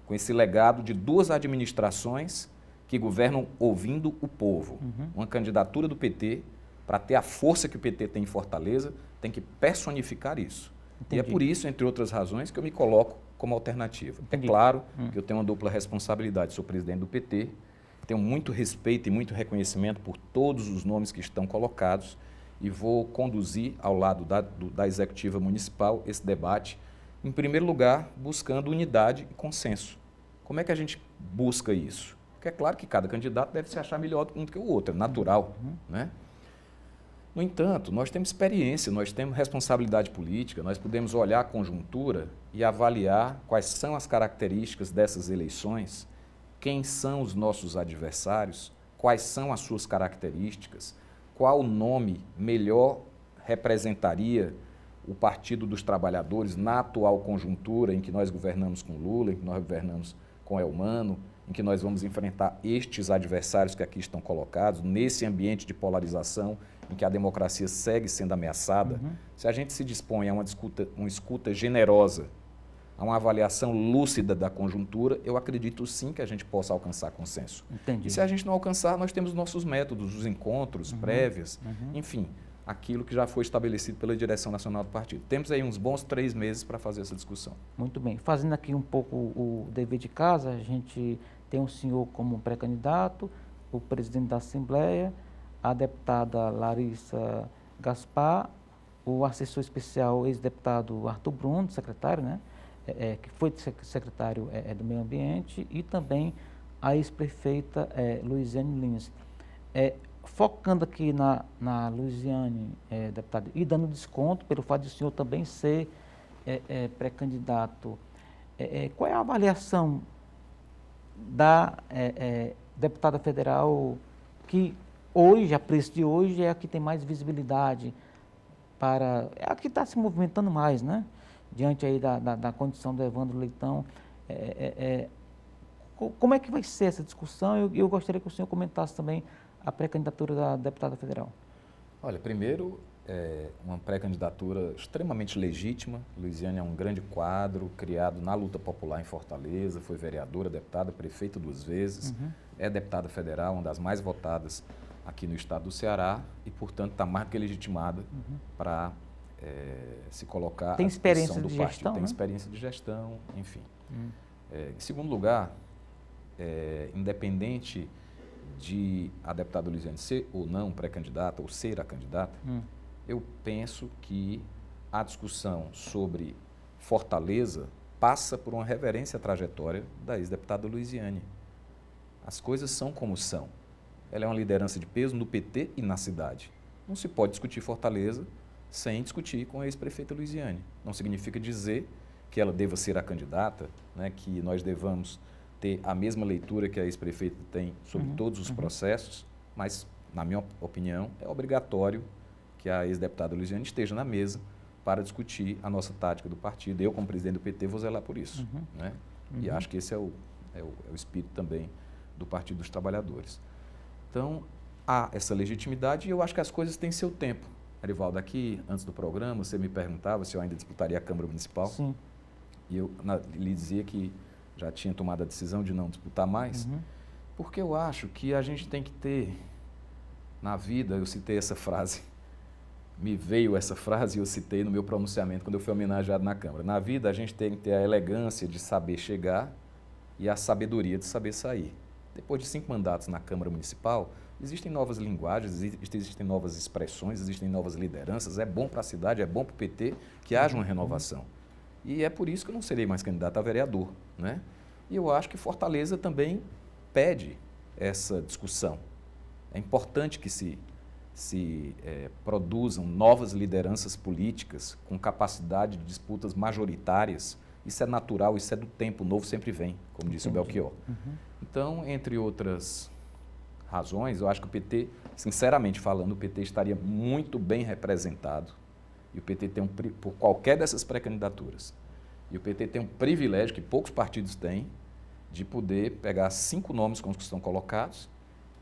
Com esse legado de duas administrações que governam ouvindo o povo. Uma candidatura do PT, para ter a força que o PT tem em Fortaleza, tem que personificar isso. Entendi. E é por isso, entre outras razões, que eu me coloco como alternativa. Entendi. É claro que eu tenho uma dupla responsabilidade, sou presidente do PT, tenho muito respeito e muito reconhecimento por todos os nomes que estão colocados e vou conduzir ao lado da executiva municipal esse debate, em primeiro lugar, buscando unidade e consenso. Como é que a gente busca isso? Porque é claro que cada candidato deve se achar melhor um do que o outro, é natural, né? No entanto, nós temos experiência, nós temos responsabilidade política, nós podemos olhar a conjuntura e avaliar quais são as características dessas eleições, quem são os nossos adversários, quais são as suas características, qual nome melhor representaria o Partido dos Trabalhadores na atual conjuntura em que nós governamos com Lula, em que nós governamos com Elmano, em que nós vamos enfrentar estes adversários que aqui estão colocados, nesse ambiente de polarização em que a democracia segue sendo ameaçada. Se a gente se dispõe a uma escuta generosa, a uma avaliação lúcida da conjuntura, eu acredito sim que a gente possa alcançar consenso. Entendi. E se a gente não alcançar, nós temos nossos métodos, os encontros, prévias, enfim, aquilo que já foi estabelecido pela direção nacional do partido. Temos aí uns bons 3 meses para fazer essa discussão. Muito bem. Fazendo aqui um pouco o dever de casa, a gente tem o senhor como pré-candidato, o presidente da Assembleia, a deputada Larissa Gaspar, o assessor especial, ex-deputado Arthur Bruno, secretário, né? Que foi secretário do Meio Ambiente, e também a ex-prefeita Luiziane Lins. Focando aqui na Luiziane, deputada, e dando desconto pelo fato de o senhor também ser pré-candidato, qual é a avaliação da deputada federal que hoje, a preço de hoje, é a que tem mais visibilidade é a que está se movimentando mais, né? Diante aí da condição do Evandro Leitão. Como é que vai ser essa discussão? Eu gostaria que o senhor comentasse também a pré-candidatura da deputada federal. Olha, primeiro, uma pré-candidatura extremamente legítima. Luiziane é um grande quadro, criado na luta popular em Fortaleza, foi vereadora, deputada, prefeita 2 vezes, é deputada federal, uma das mais votadas aqui no estado do Ceará e, portanto, está mais do que legitimada para se colocar à disposição do partido. Tem experiência de gestão, enfim. Em segundo lugar, independente de a deputada Luiziane ser ou não pré-candidata ou ser a candidata, eu penso que a discussão sobre Fortaleza passa por uma reverência à trajetória da ex-deputada Luiziane. As coisas são como são. Ela é uma liderança de peso no PT e na cidade. Não se pode discutir Fortaleza sem discutir com a ex-prefeita Luiziane. Não significa dizer que ela deva ser a candidata, né, que nós devamos ter a mesma leitura que a ex-prefeita tem sobre todos os processos, mas, na minha opinião, é obrigatório que a ex-deputada Luiziane esteja na mesa para discutir a nossa tática do partido. Eu, como presidente do PT, vou zelar por isso. Né? E acho que esse é o espírito também do Partido dos Trabalhadores. Então, há essa legitimidade e eu acho que as coisas têm seu tempo. Arivaldo, aqui, antes do programa, você me perguntava se eu ainda disputaria a Câmara Municipal. Sim. E eu lhe dizia que já tinha tomado a decisão de não disputar mais, porque eu acho que a gente tem que ter, na vida, eu citei essa frase, me veio essa frase e eu citei no meu pronunciamento quando eu fui homenageado na Câmara. Na vida, a gente tem que ter a elegância de saber chegar e a sabedoria de saber sair. Depois de 5 mandatos na Câmara Municipal, existem novas linguagens, existem novas expressões, existem novas lideranças. É bom para a cidade, é bom para o PT que haja uma renovação. E é por isso que eu não serei mais candidato a vereador. Né? E eu acho que Fortaleza também pede essa discussão. É importante que se produzam novas lideranças políticas com capacidade de disputas majoritárias. Isso é natural, isso é do tempo, o novo sempre vem, como disse o Belchior. Então, entre outras razões, eu acho que o PT, sinceramente falando, o PT estaria muito bem representado. E o PT tem por qualquer dessas pré-candidaturas. E o PT tem um privilégio que poucos partidos têm de poder pegar 5 nomes como os que estão colocados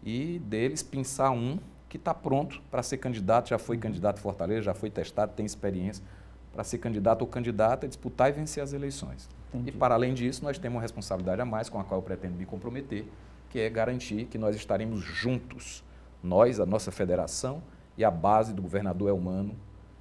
e deles pensar um que está pronto para ser candidato, já foi candidato em Fortaleza, já foi testado, tem experiência para ser candidato ou candidata, disputar e vencer as eleições. Entendi. E, para além disso, nós temos uma responsabilidade a mais com a qual eu pretendo me comprometer, que é garantir que nós estaremos juntos, nós, a nossa federação e a base do governador Elmano,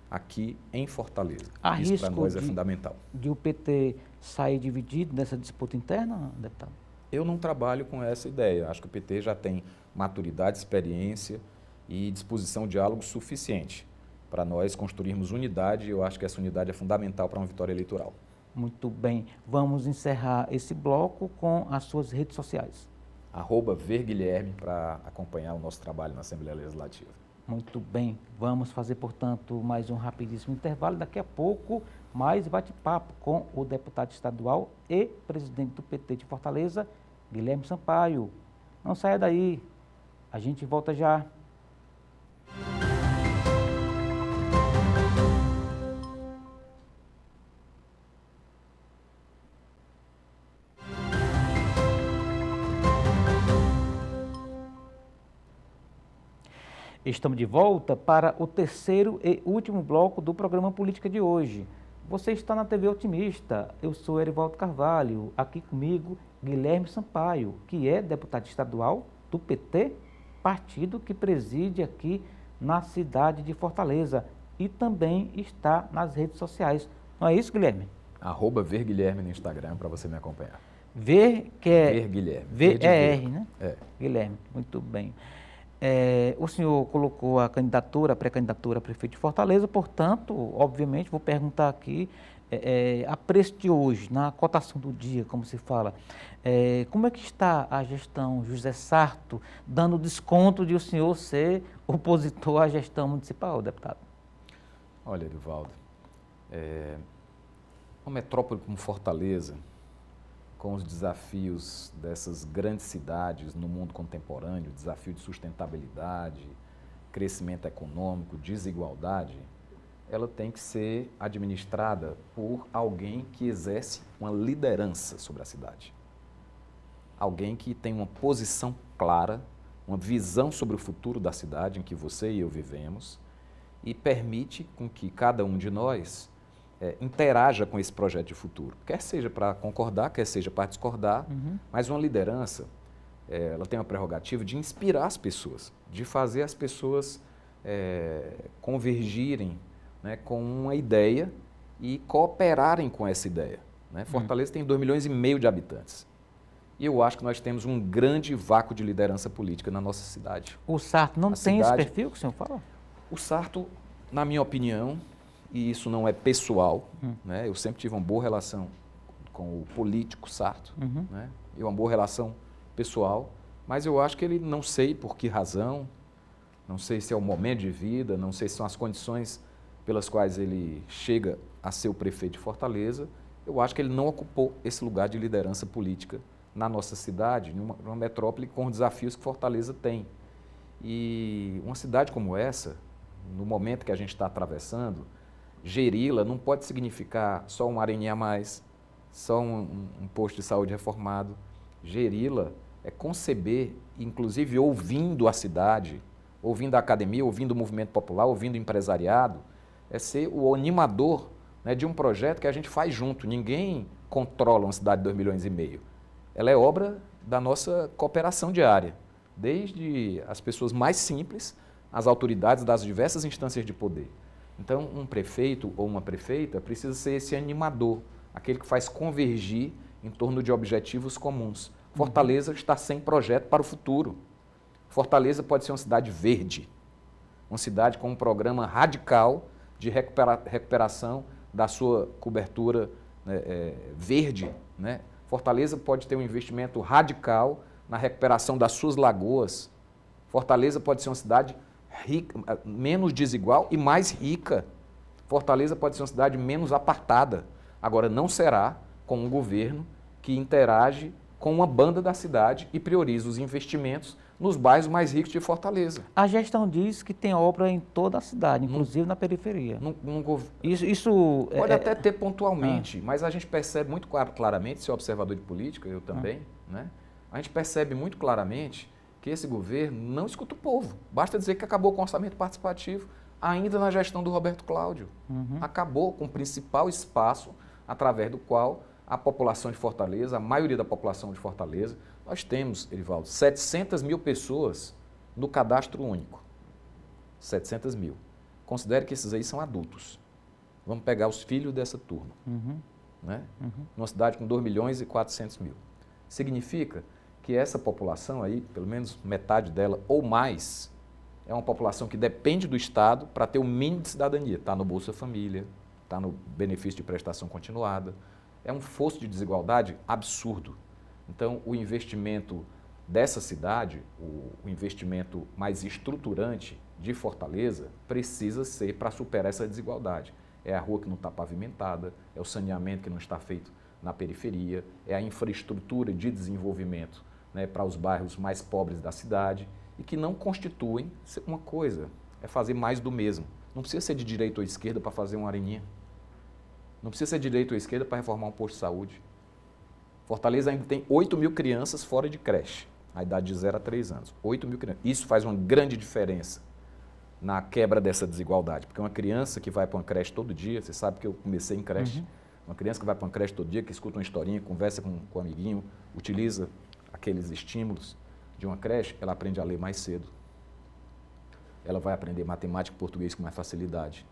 aqui em Fortaleza. Há Isso risco para nós é fundamental. De o PT sair dividido nessa disputa interna, deputado? Eu não trabalho com essa ideia. Acho que o PT já tem maturidade, experiência e disposição de diálogo suficiente para nós construirmos unidade. Eu acho que essa unidade é fundamental para uma vitória eleitoral. Muito bem. Vamos encerrar esse bloco com as suas redes sociais. @verguilherme, para acompanhar o nosso trabalho na Assembleia Legislativa. Muito bem, vamos fazer, portanto, mais um rapidíssimo intervalo. Daqui a pouco, mais bate-papo com o deputado estadual e presidente do PT de Fortaleza, Guilherme Sampaio. Não saia daí, a gente volta já. Estamos de volta para o terceiro e último bloco do programa Política de hoje. Você está na TV Otimista, eu sou Erivaldo Carvalho, aqui comigo Guilherme Sampaio, que é deputado estadual do PT, partido que preside aqui na cidade de Fortaleza e também está nas redes sociais. Não é isso, Guilherme? @verguilherme no Instagram para você me acompanhar. Ver, que é... Verguilherme. V-E-R, né? É. Guilherme, muito bem. O senhor colocou a pré-candidatura a prefeito de Fortaleza, portanto, obviamente, vou perguntar aqui, a preço de hoje, na cotação do dia, como se fala, como é que está a gestão José Sarto, dando desconto de o senhor ser opositor à gestão municipal, deputado? Olha, Erivaldo, uma metrópole como Fortaleza, com os desafios dessas grandes cidades no mundo contemporâneo, desafio de sustentabilidade, crescimento econômico, desigualdade, ela tem que ser administrada por alguém que exerce uma liderança sobre a cidade. Alguém que tem uma posição clara, uma visão sobre o futuro da cidade em que você e eu vivemos e permite com que cada um de nós interaja com esse projeto de futuro, quer seja para concordar, quer seja para discordar, mas uma liderança, ela tem a prerrogativa de inspirar as pessoas, de fazer as pessoas convergirem, né, com uma ideia e cooperarem com essa ideia. Né? Fortaleza tem 2,5 milhões de habitantes e eu acho que nós temos um grande vácuo de liderança política na nossa cidade. O Sarto não tem esse perfil que o senhor fala? O Sarto, na minha opinião, e isso não é pessoal, né? Eu sempre tive uma boa relação com o político Sarto, né? E uma boa relação pessoal, mas eu acho que ele, não sei por que razão, não sei se é o momento de vida, não sei se são as condições pelas quais ele chega a ser o prefeito de Fortaleza, eu acho que ele não ocupou esse lugar de liderança política na nossa cidade, numa metrópole com os desafios que Fortaleza tem. E uma cidade como essa, no momento que a gente está atravessando, geri-la não pode significar só um areninha a mais, só um posto de saúde reformado. Geri-la é conceber, inclusive ouvindo a cidade, ouvindo a academia, ouvindo o movimento popular, ouvindo o empresariado, é ser o animador, né, de um projeto que a gente faz junto. Ninguém controla uma cidade de 2,5 milhões. Ela é obra da nossa cooperação diária, desde as pessoas mais simples, as autoridades das diversas instâncias de poder. Então, um prefeito ou uma prefeita precisa ser esse animador, aquele que faz convergir em torno de objetivos comuns. Fortaleza está sem projeto para o futuro. Fortaleza pode ser uma cidade verde, uma cidade com um programa radical de recuperação da sua cobertura verde, né? Fortaleza pode ter um investimento radical na recuperação das suas lagoas. Fortaleza pode ser uma cidade rica, menos desigual e mais rica. Fortaleza pode ser uma cidade menos apartada. Agora, não será com um governo que interage com uma banda da cidade e prioriza os investimentos nos bairros mais ricos de Fortaleza. A gestão diz que tem obra em toda a cidade, inclusive na periferia. Isso pode até ter pontualmente, mas a gente percebe muito claramente, se é observador de política, eu também, né? A gente percebe muito claramente que esse governo não escuta o povo. Basta dizer que acabou com o orçamento participativo, ainda na gestão do Roberto Cláudio. Acabou com o principal espaço através do qual a população de Fortaleza, a maioria da população de Fortaleza, nós temos, Erivaldo, 700 mil pessoas no cadastro único. 700 mil. Considere que esses aí são adultos. Vamos pegar os filhos dessa turma. Né? Numa cidade com 2.400.000. Significa que essa população aí, pelo menos metade dela ou mais, é uma população que depende do Estado para ter o mínimo de cidadania. Está no Bolsa Família, está no benefício de prestação continuada. É um fosso de desigualdade absurdo. Então, o investimento dessa cidade, o investimento mais estruturante de Fortaleza precisa ser para superar essa desigualdade. É a rua que não está pavimentada, é o saneamento que não está feito na periferia, é a infraestrutura de desenvolvimento, né, para os bairros mais pobres da cidade e que não constituem uma coisa, é fazer mais do mesmo. Não precisa ser de direita ou esquerda para fazer uma areninha. Não precisa ser de direita ou esquerda para reformar um posto de saúde. Fortaleza ainda tem 8 mil crianças fora de creche, a idade de 0 a 3 anos. 8 mil crianças. Isso faz uma grande diferença na quebra dessa desigualdade, porque uma criança que vai para uma creche todo dia, você sabe que eu comecei em creche, uma criança que vai para uma creche todo dia, que escuta uma historinha, conversa com o amiguinho, utiliza aqueles estímulos de uma creche, ela aprende a ler mais cedo. Ela vai aprender matemática e português com mais facilidade.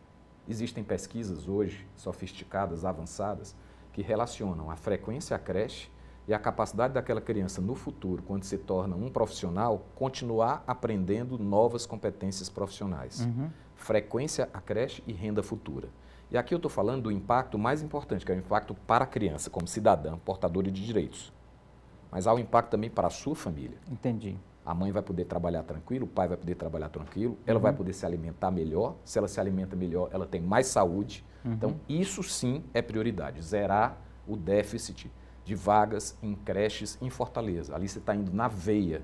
Existem pesquisas hoje, sofisticadas, avançadas, que relacionam a frequência à creche e a capacidade daquela criança no futuro, quando se torna um profissional, continuar aprendendo novas competências profissionais. Frequência à creche e renda futura. E aqui eu estou falando do impacto mais importante, que é o impacto para a criança, como cidadã, portadora de direitos. Mas há um impacto também para a sua família. Entendi. A mãe vai poder trabalhar tranquilo, o pai vai poder trabalhar tranquilo, ela vai poder se alimentar melhor. Se ela se alimenta melhor, ela tem mais saúde. Então, isso sim é prioridade, zerar o déficit de vagas em creches em Fortaleza. Ali você está indo na veia.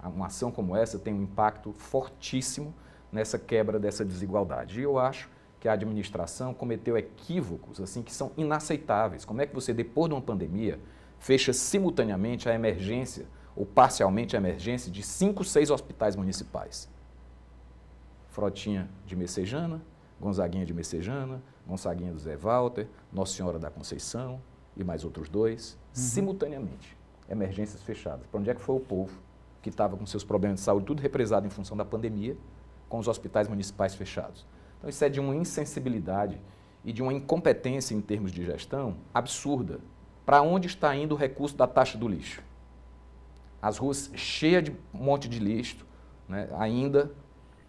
Uma ação como essa tem um impacto fortíssimo nessa quebra dessa desigualdade. E eu acho que a administração cometeu equívocos assim, que são inaceitáveis. Como é que você, depois de uma pandemia, fecha simultaneamente a emergência ou parcialmente a emergência de 5, 6 hospitais municipais? Frotinha de Messejana, Gonzaguinha de Messejana, Gonçaguinha do Zé Walter, Nossa Senhora da Conceição e mais outros 2, simultaneamente, emergências fechadas. Para onde é que foi o povo que estava com seus problemas de saúde tudo represado em função da pandemia, com os hospitais municipais fechados? Então isso é de uma insensibilidade e de uma incompetência em termos de gestão absurda. Para onde está indo o recurso da taxa do lixo? As ruas cheias de um monte de lixo, né, ainda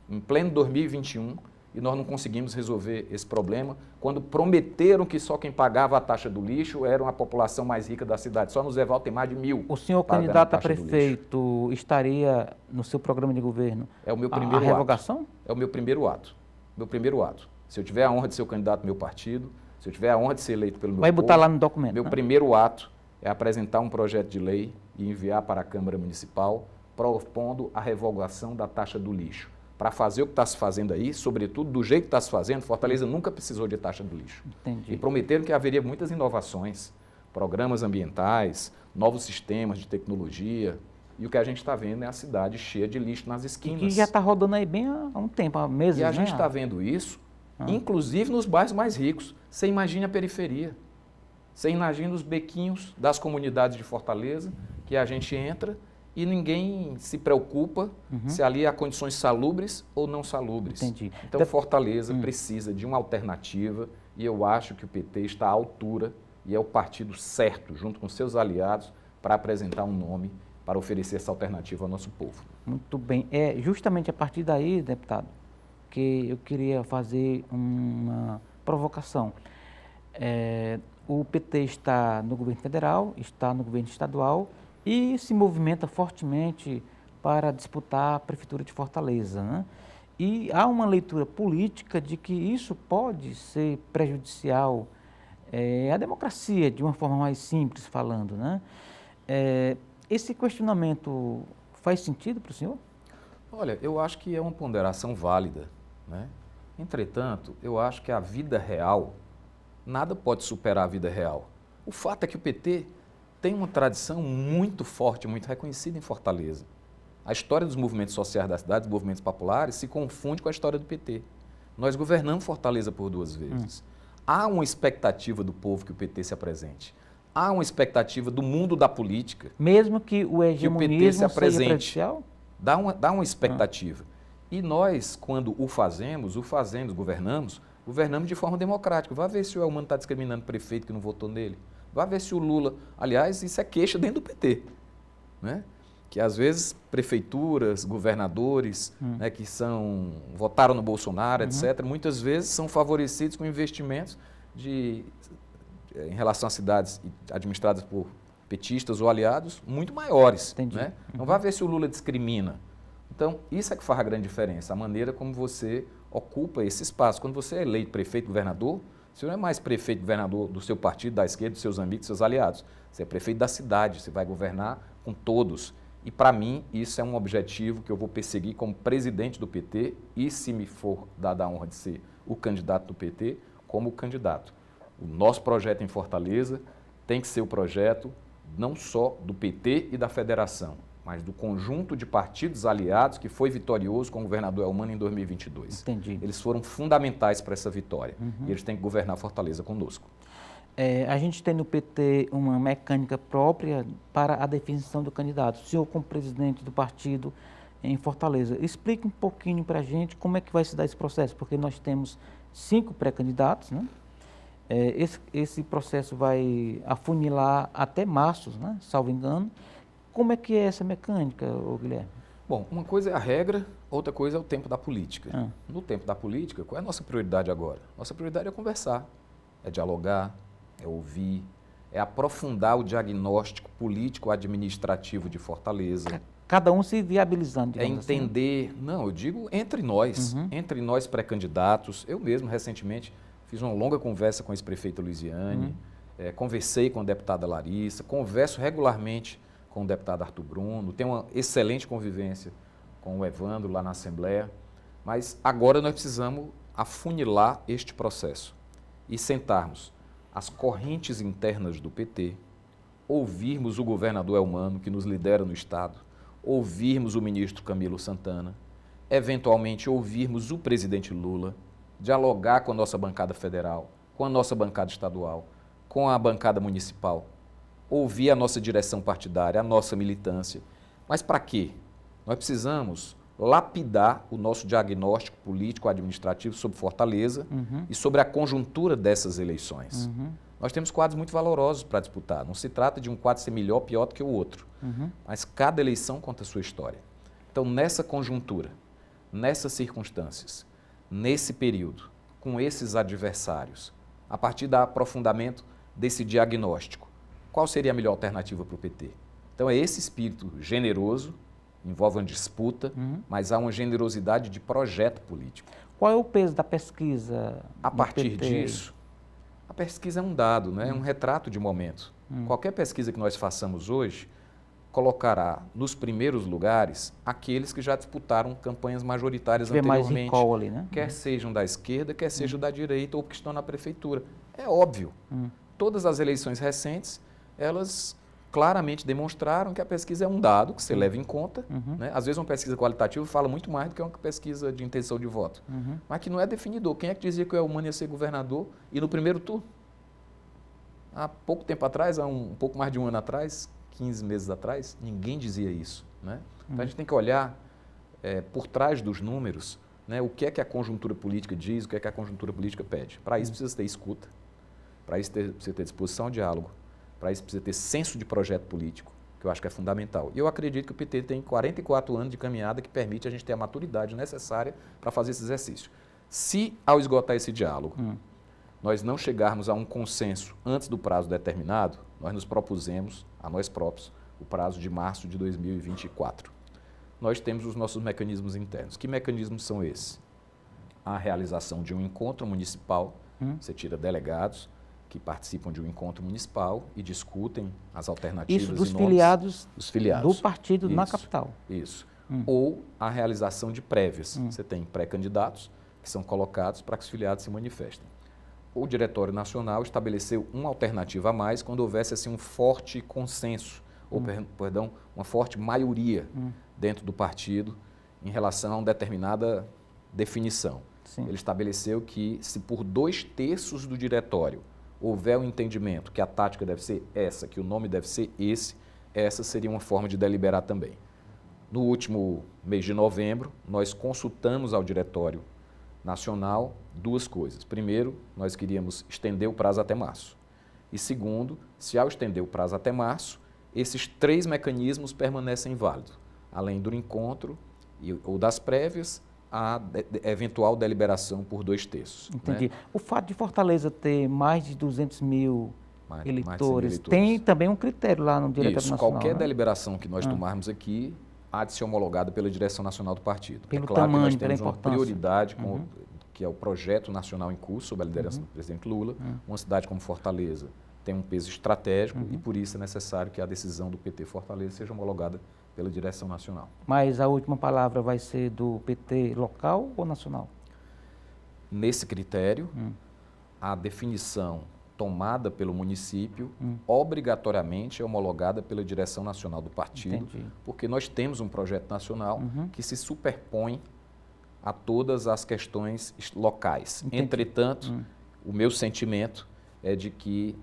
em pleno 2021, e nós não conseguimos resolver esse problema, quando prometeram que só quem pagava a taxa do lixo era a população mais rica da cidade. Só no Zé Walter tem mais de 1.000. O senhor, candidato a prefeito, estaria no seu programa de governo é o meu primeiro a revogação? Ato. É o meu primeiro ato. Meu primeiro ato. Se eu tiver a honra de ser o candidato do meu partido, se eu tiver a honra de ser eleito pelo meu Vai botar povo, lá no documento. Meu primeiro ato é apresentar um projeto de lei e enviar para a Câmara Municipal propondo a revogação da taxa do lixo. Para fazer o que está se fazendo aí, sobretudo do jeito que está se fazendo, Fortaleza nunca precisou de taxa do lixo. Entendi. E prometeram que haveria muitas inovações, programas ambientais, novos sistemas de tecnologia. E o que a gente está vendo é a cidade cheia de lixo nas esquinas. E que já está rodando aí bem há um tempo, há meses, E a né? gente está vendo isso, inclusive nos bairros mais ricos. Você imagina a periferia. Você imagina os bequinhos das comunidades de Fortaleza, que a gente entra e ninguém se preocupa se ali há condições salubres ou não salubres. Entendi. Então, Fortaleza precisa de uma alternativa e eu acho que o PT está à altura e é o partido certo, junto com seus aliados, para apresentar um nome para oferecer essa alternativa ao nosso povo. Muito bem. É justamente a partir daí, deputado, que eu queria fazer uma provocação. O PT está no governo federal, está no governo estadual e se movimenta fortemente para disputar a prefeitura de Fortaleza, né? E há uma leitura política de que isso pode ser prejudicial à democracia, de uma forma mais simples falando, né? Esse questionamento faz sentido para o senhor? Olha, eu acho que é uma ponderação válida, né? Entretanto, eu acho que a vida real, nada pode superar a vida real. O fato é que o PT tem uma tradição muito forte, muito reconhecida em Fortaleza. A história dos movimentos sociais da cidade, dos movimentos populares, se confunde com a história do PT. Nós governamos Fortaleza por 2 vezes. Há uma expectativa do povo que o PT se apresente. Há uma expectativa do mundo da política. Mesmo que o hegemonismo seja prejudicial? Dá uma expectativa. E nós, quando o fazemos, governamos de forma democrática. Vá ver se o Elmano está discriminando o prefeito que não votou nele. Vá ver se o Lula... Aliás, isso é queixa dentro do PT, né? Que às vezes prefeituras, governadores, né, que votaram no Bolsonaro, etc., muitas vezes são favorecidos com investimentos em relação a cidades administradas por petistas ou aliados, muito maiores. Entendi. Né? Não vai ver se o Lula discrimina. Então, isso é que faz a grande diferença, a maneira como você ocupa esse espaço. Quando você é eleito prefeito, governador, você não é mais prefeito, governador do seu partido, da esquerda, dos seus amigos, dos seus aliados. Você é prefeito da cidade, você vai governar com todos. E, para mim, isso é um objetivo que eu vou perseguir como presidente do PT e, se me for dada a honra de ser o candidato do PT, como candidato. O nosso projeto em Fortaleza tem que ser o projeto não só do PT e da federação, mas do conjunto de partidos aliados que foi vitorioso com o governador Elmano em 2022. Entendi. Eles foram fundamentais para essa vitória e eles têm que governar Fortaleza conosco. A gente tem no PT uma mecânica própria para a definição do candidato. O senhor, como presidente do partido em Fortaleza, explique um pouquinho para a gente como é que vai se dar esse processo, porque nós temos 5 pré-candidatos, né? Esse processo vai afunilar até março, né? Salvo engano. Como é que é essa mecânica, Guilherme? Bom, uma coisa é a regra, outra coisa é o tempo da política. No tempo da política, qual é a nossa prioridade agora? Nossa prioridade é conversar, é dialogar, é ouvir, é aprofundar o diagnóstico político-administrativo de Fortaleza. Cada um se viabilizando, É digamos entender, não, eu digo entre nós pré-candidatos. Eu mesmo, recentemente, fiz uma longa conversa com o ex-prefeito Luiziane, conversei com a deputada Larissa, converso regularmente com o deputado Arthur Bruno, tenho uma excelente convivência com o Evandro lá na Assembleia, mas agora nós precisamos afunilar este processo e sentarmos as correntes internas do PT, ouvirmos o governador Elmano, que nos lidera no Estado, ouvirmos o ministro Camilo Santana, eventualmente ouvirmos o presidente Lula, dialogar com a nossa bancada federal, com a nossa bancada estadual, com a bancada municipal, ouvir a nossa direção partidária, a nossa militância. Mas para quê? Nós precisamos lapidar o nosso diagnóstico político-administrativo sobre Fortaleza e sobre a conjuntura dessas eleições. Nós temos quadros muito valorosos para disputar. Não se trata de um quadro ser melhor ou pior do que o outro, mas cada eleição conta a sua história. Então, nessa conjuntura, nessas circunstâncias, nesse período, com esses adversários, a partir do aprofundamento desse diagnóstico, qual seria a melhor alternativa para o PT? Então, é esse espírito generoso, envolve uma disputa, mas há uma generosidade de projeto político. Qual é o peso da pesquisa? A partir disso, a pesquisa é um dado, né? É um retrato de momento. Qualquer pesquisa que nós façamos hoje colocará nos primeiros lugares aqueles que já disputaram campanhas majoritárias anteriormente, mais recall ali, né? Quer sejam da esquerda, quer sejam da direita ou que estão na prefeitura. É óbvio. Todas as eleições recentes, elas claramente demonstraram que a pesquisa é um dado que você leva em conta. Né? Às vezes uma pesquisa qualitativa fala muito mais do que uma pesquisa de intenção de voto. Mas que não é definidor. Quem é que dizia que o Elmano ia ser governador e no primeiro turno? Há pouco tempo atrás, há um pouco mais de um ano atrás, 15 meses atrás, ninguém dizia isso. Né? Então a gente tem que olhar por trás dos números, né, o que é que a conjuntura política diz, o que é que a conjuntura política pede. Para isso precisa ter escuta, para isso precisa ter disposição ao diálogo, para isso precisa ter senso de projeto político, que eu acho que é fundamental. E eu acredito que o PT tem 44 anos de caminhada que permite a gente ter a maturidade necessária para fazer esse exercício. Se, ao esgotar esse diálogo, nós não chegarmos a um consenso antes do prazo determinado, nós nos propusemos, a nós próprios, o prazo de março de 2024. Nós temos os nossos mecanismos internos. Que mecanismos são esses? A realização de um encontro municipal, você tira delegados que participam de um encontro municipal e discutem as alternativas. Isso dos filiados do partido na capital. Isso. Ou a realização de prévias. Você tem pré-candidatos que são colocados para que os filiados se manifestem. O Diretório Nacional estabeleceu uma alternativa a mais quando houvesse assim, um forte consenso, ou, perdão, uma forte maioria dentro do partido em relação a uma determinada definição. Sim. Ele estabeleceu que se por 2/3 do diretório houver um entendimento que a tática deve ser essa, que o nome deve ser esse, essa seria uma forma de deliberar também. No último mês de novembro, nós consultamos ao Diretório Nacional 2 coisas. Primeiro, nós queríamos estender o prazo até março. E segundo, se ao estender o prazo até março, esses 3 mecanismos permanecem válidos, além do encontro ou das prévias, a eventual deliberação por 2/3. Entendi. Né? O fato de Fortaleza ter mais de 200 mil mais de 100 mil eleitores. eleitores. Tem também um critério lá no Diretório Isso, Nacional, qualquer né? deliberação que nós tomarmos aqui há de ser homologada pela direção nacional do partido. Pelo É claro que nós tamanho, pela temos uma importância. prioridade, que é o projeto nacional em curso, sob a liderança do presidente Lula. Uma cidade como Fortaleza tem um peso estratégico e por isso é necessário que a decisão do PT Fortaleza seja homologada pela direção nacional. Mas a última palavra vai ser do PT local ou nacional? Nesse critério, a definição tomada pelo município obrigatoriamente é homologada pela direção nacional do partido, Entendi. porque nós temos um projeto nacional que se superpõe a todas as questões locais. Entendi. Entretanto, o meu sentimento é de que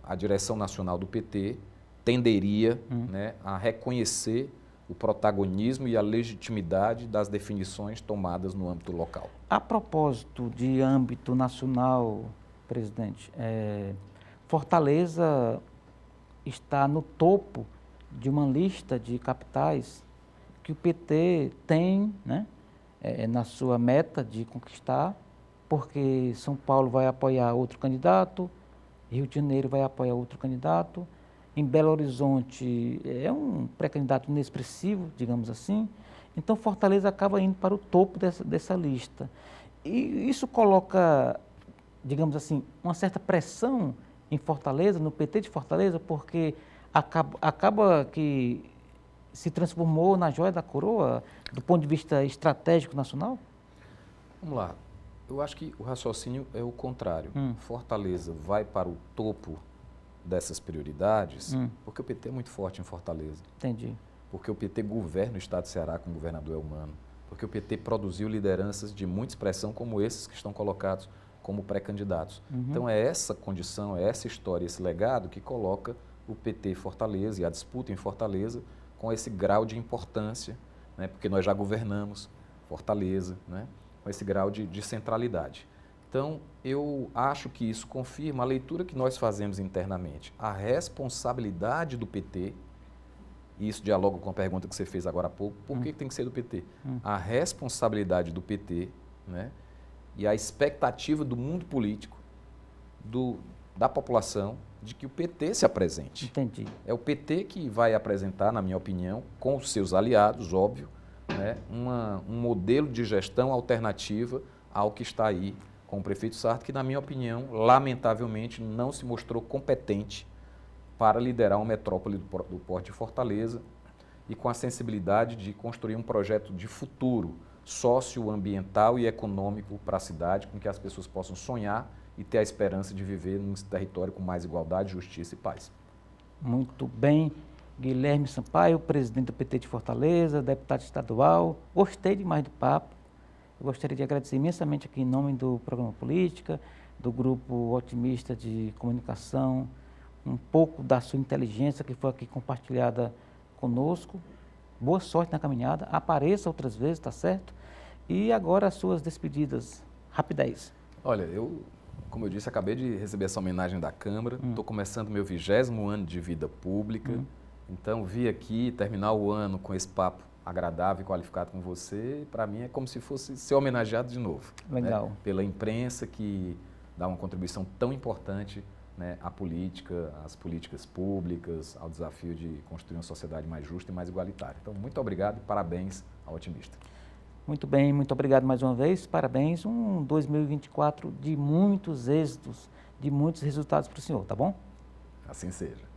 a direção nacional do PT tenderia, né, a reconhecer o protagonismo e a legitimidade das definições tomadas no âmbito local. A propósito de âmbito nacional, presidente, Fortaleza está no topo de uma lista de capitais que o PT tem, né, na sua meta de conquistar, porque São Paulo vai apoiar outro candidato, Rio de Janeiro vai apoiar outro candidato, em Belo Horizonte é um pré-candidato inexpressivo, digamos assim. Então, Fortaleza acaba indo para o topo dessa lista. E isso coloca, digamos assim, uma certa pressão em Fortaleza, no PT de Fortaleza, porque acaba que se transformou na joia da coroa do ponto de vista estratégico nacional? Vamos lá. Eu acho que o raciocínio é o contrário. Fortaleza vai para o topo dessas prioridades porque o PT é muito forte em Fortaleza. Entendi. Porque o PT governa o estado de Ceará com o governador Elmano. Porque o PT produziu lideranças de muita expressão como esses que estão colocados como pré-candidatos. Então é essa condição, é essa história, esse legado que coloca o PT Fortaleza e a disputa em Fortaleza com esse grau de importância, né? Porque nós já governamos Fortaleza, né? Com esse grau de centralidade. Então, eu acho que isso confirma a leitura que nós fazemos internamente. A responsabilidade do PT, e isso dialoga com a pergunta que você fez agora há pouco, por que tem que ser do PT? A responsabilidade do PT, né, e a expectativa do mundo político, da população, de que o PT se apresente. Entendi. É o PT que vai apresentar, na minha opinião, com os seus aliados, óbvio, né, um modelo de gestão alternativa ao que está aí com o prefeito Sarto, que, na minha opinião, lamentavelmente, não se mostrou competente para liderar uma metrópole do porte de Fortaleza e com a sensibilidade de construir um projeto de futuro socioambiental e econômico para a cidade, com que as pessoas possam sonhar e ter a esperança de viver num território com mais igualdade, justiça e paz. Muito bem. Guilherme Sampaio, presidente do PT de Fortaleza, deputado estadual. Gostei demais do papo. Eu gostaria de agradecer imensamente aqui em nome do Programa Política, do Grupo Otimista de Comunicação, um pouco da sua inteligência que foi aqui compartilhada conosco. Boa sorte na caminhada, apareça outras vezes, tá certo? E agora as suas despedidas, rapidez. Olha, como eu disse, acabei de receber essa homenagem da Câmara, estou começando meu 20º ano de vida pública, então vir aqui terminar o ano com esse papo agradável e qualificado com você, para mim é como se fosse ser homenageado de novo. Legal. Né? Pela imprensa que dá uma contribuição tão importante, né, à política, às políticas públicas, ao desafio de construir uma sociedade mais justa e mais igualitária. Então, muito obrigado e parabéns ao Otimista. Muito bem, muito obrigado mais uma vez, parabéns. Um 2024 de muitos êxitos, de muitos resultados para o senhor, tá bom? Assim seja.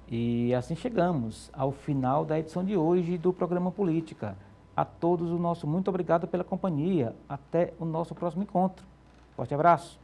E assim chegamos ao final da edição de hoje do Programa Política. A todos o nosso muito obrigado pela companhia. Até o nosso próximo encontro. Forte abraço.